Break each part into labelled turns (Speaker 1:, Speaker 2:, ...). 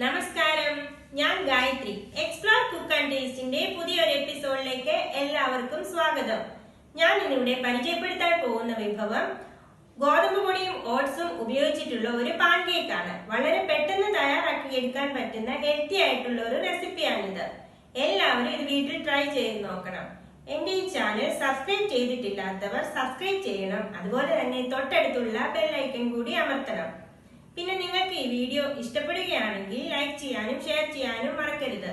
Speaker 1: നമസ്കാരം, ഞാൻ Gayathri. Explore cook and ടേസ്റ്റിന്റെ പുതിയൊരു എപ്പിസോഡിലേക്ക് എല്ലാവർക്കും സ്വാഗതം. ഞാൻ ഇന്നിവിടെ പരിചയപ്പെടുത്താൻ പോകുന്ന വിഭവം ഗോതമ്പ് പൊടിയും ഓട്സും ഉപയോഗിച്ചിട്ടുള്ള ഒരു പാൻകേക്ക് ആണ്. വളരെ പെട്ടെന്ന് തയ്യാറാക്കി എടുക്കാൻ പറ്റുന്ന ഹെൽത്തി ആയിട്ടുള്ള ഒരു റെസിപ്പിയാണിത്. എല്ലാവരും ഇത് വീട്ടിൽ ട്രൈ ചെയ്ത് നോക്കണം. എന്റെ ഈ ചാനൽ സബ്സ്ക്രൈബ് ചെയ്തിട്ടില്ലാത്തവർ സബ്സ്ക്രൈബ് ചെയ്യണം. അതുപോലെ തന്നെ തൊട്ടടുത്തുള്ള ബെൽ ഐക്കൺ കൂടി അമർത്തണം. പിന്നെ നിങ്ങൾക്ക് ഈ വീഡിയോ ഇഷ്ടപ്പെടുകയാണെങ്കിൽ ലൈക്ക് ചെയ്യാനും ഷെയർ ചെയ്യാനും മറക്കരുത്.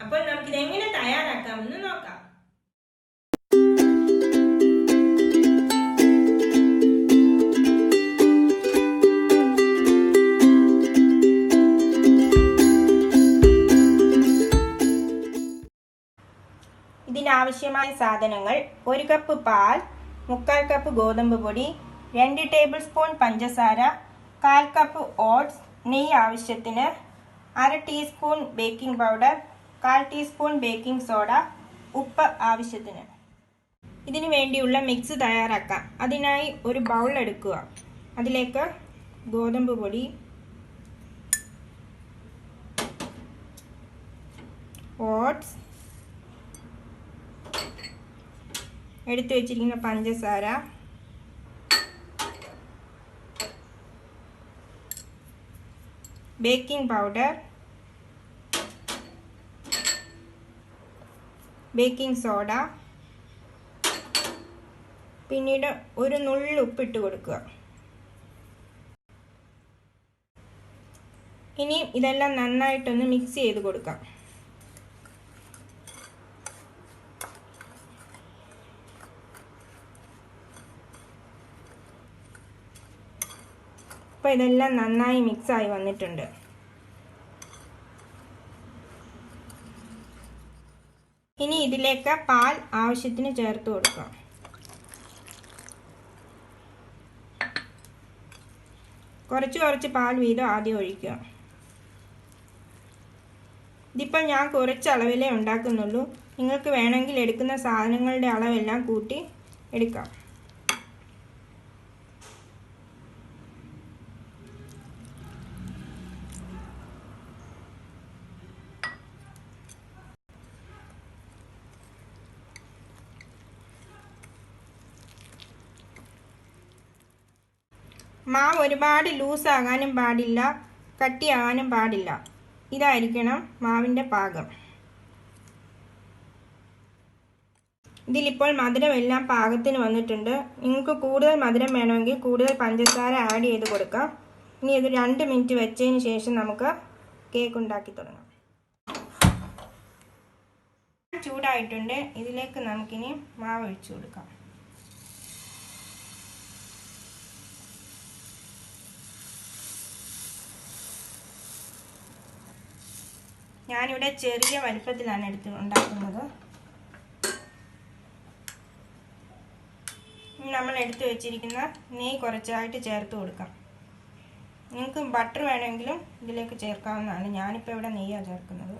Speaker 1: അപ്പോൾ നമുക്കിത് എങ്ങനെ തയ്യാറാക്കാമെന്ന് നോക്കാം. ഇതിനാവശ്യമായ സാധനങ്ങൾ: 1 കപ്പ് പാൽ, 3/4 കപ്പ് ഗോതമ്പ് പൊടി, 2 ടേബിൾ സ്പൂൺ പഞ്ചസാര, 1/4 കപ്പ് ഓട്സ്, നെയ്യ് ആവശ്യത്തിന്, 1/2 teaspoon baking powder, 1/4 teaspoon baking soda, ഉപ്പ് ആവശ്യത്തിന്. ഇതിനു വേണ്ടിയുള്ള മിക്സ് തയ്യാറാക്കാം. അതിനായി ഒരു ബൗൾ എടുക്കുക. അതിലേക്ക് ഗോതമ്പ് പൊടി, ഓട്സ്, എടുത്തു വെച്ചിരിക്കുന്ന പഞ്ചസാര, ബേക്കിംഗ് പൗഡർ, ബേക്കിംഗ് സോഡ, പിന്നീട് ഒരു നുള്ള് ഉപ്പിട്ട് കൊടുക്കുക. ഇനി ഇതെല്ലാം നന്നായിട്ടൊന്ന് മിക്സ് ചെയ്ത് കൊടുക്കാം. അപ്പോൾ ഇതെല്ലാം നന്നായി മിക്സായി വന്നിട്ടുണ്ട്. ഇനി ഇതിലേക്ക് പാൽ ആവശ്യത്തിന് ചേർത്ത് കൊടുക്കാം. കുറച്ച് പാൽ വീതം ആദ്യം ഒഴിക്കുക. ഇതിപ്പോൾ ഞാൻ കുറച്ച് അളവിലേ ഉണ്ടാക്കുന്നുള്ളൂ. നിങ്ങൾക്ക് വേണമെങ്കിൽ എടുക്കുന്ന സാധനങ്ങളുടെ അളവെല്ലാം കൂട്ടി എടുക്കാം. മാവ് ഒരുപാട് ലൂസാകാനും പാടില്ല, കട്ടിയാകാനും പാടില്ല. ഇതായിരിക്കണം മാവിൻ്റെ പാകം. ഇതിലിപ്പോൾ മധുരമെല്ലാം പാകത്തിന് വന്നിട്ടുണ്ട്. നിങ്ങൾക്ക് കൂടുതൽ മധുരം വേണമെങ്കിൽ കൂടുതൽ പഞ്ചസാര ആഡ് ചെയ്ത് കൊടുക്കാം. ഇനി ഇത് 2 മിനിറ്റ് വെച്ചതിന് ശേഷം നമുക്ക് കേക്ക് ഉണ്ടാക്കി തുടങ്ങാം. ചൂടായിട്ടുണ്ട്. ഇതിലേക്ക് നമുക്കിനി മാവ് ഒഴിച്ചു കൊടുക്കാം. ഞാനിവിടെ ചെറിയ വലിപ്പത്തിലാണ് ഉണ്ടാക്കുന്നത്. നമ്മൾ എടുത്തു വെച്ചിരിക്കുന്ന നെയ്യ് കുറച്ചായിട്ട് ചേർത്ത് കൊടുക്കാം. നിങ്ങൾക്ക് ബട്ടർ വേണമെങ്കിലും ഇതിലേക്ക് ചേർക്കാവുന്നതാണ്. ഞാനിപ്പോൾ ഇവിടെ നെയ്യാണ് ചേർക്കുന്നത്.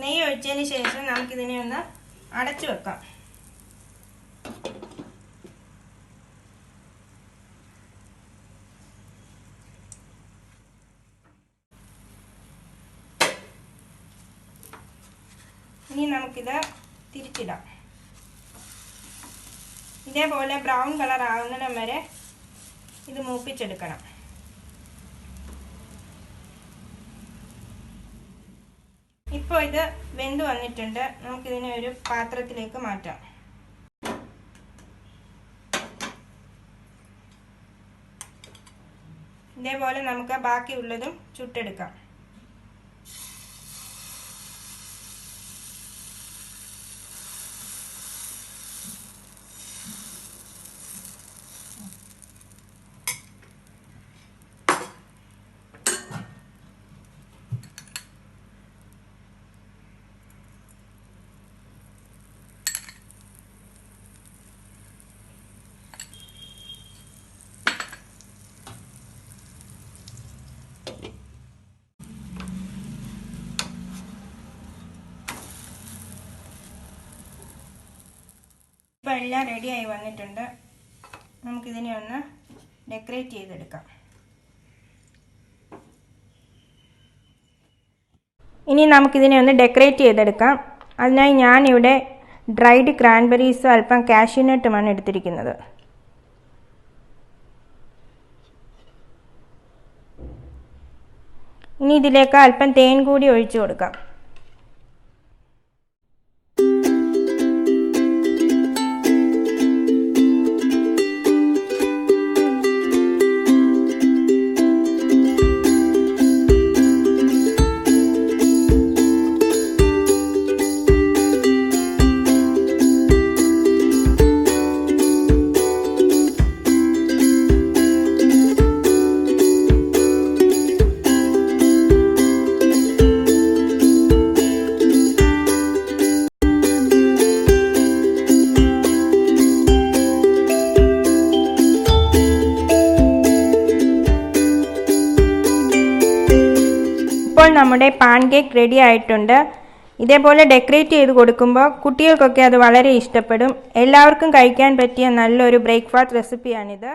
Speaker 1: നെയ്യ് ഒഴിച്ചതിന് ശേഷം നമുക്കിതിനെ ഒന്ന് അടച്ചു വെക്കാം. ഇനി നമുക്കിത് തിരിച്ചിടാം. ഇതേപോലെ ബ്രൗൺ കളർ ആകുന്നിടം വരെ ഇത് മൂപ്പിച്ചെടുക്കണം. ഇപ്പോൾ ഇത് വെന്ത് വന്നിട്ടുണ്ട്. നമുക്കിതിനെ ഒരു പാത്രത്തിലേക്ക് മാറ്റാം. ഇതേപോലെ നമുക്ക് ബാക്കിയുള്ളതും ചുട്ടെടുക്കാം. ഇപ്പോൾ എല്ലാം റെഡിയായി വന്നിട്ടുണ്ട്. നമുക്കിതിനെ ഒന്ന് ഡെക്കറേറ്റ് ചെയ്തെടുക്കാം. ഇനി നമുക്കിതിനെ ഒന്ന് ഡെക്കറേറ്റ് ചെയ്തെടുക്കാം. അതിനായി ഞാനിവിടെ ഡ്രൈഡ് ക്രാൻബെറീസും അല്പം കാഷ്യൂനട്ടുമാണ് എടുത്തിരിക്കുന്നത്. ഇനി ഇതിലേക്ക് അല്പം തേൻ കൂടി ഒഴിച്ചു കൊടുക്കാം. ഇപ്പോൾ നമ്മുടെ പാൻകേക്ക് റെഡി ആയിട്ടുണ്ട്. ഇതേപോലെ ഡെക്കറേറ്റ് ചെയ്ത് കൊടുക്കുമ്പോൾ കുട്ടികൾക്കൊക്കെ അത് വളരെ ഇഷ്ടപ്പെടും. എല്ലാവർക്കും കഴിക്കാൻ പറ്റിയ നല്ലൊരു ബ്രേക്ക്ഫാസ്റ്റ് റെസിപ്പിയാണിത്.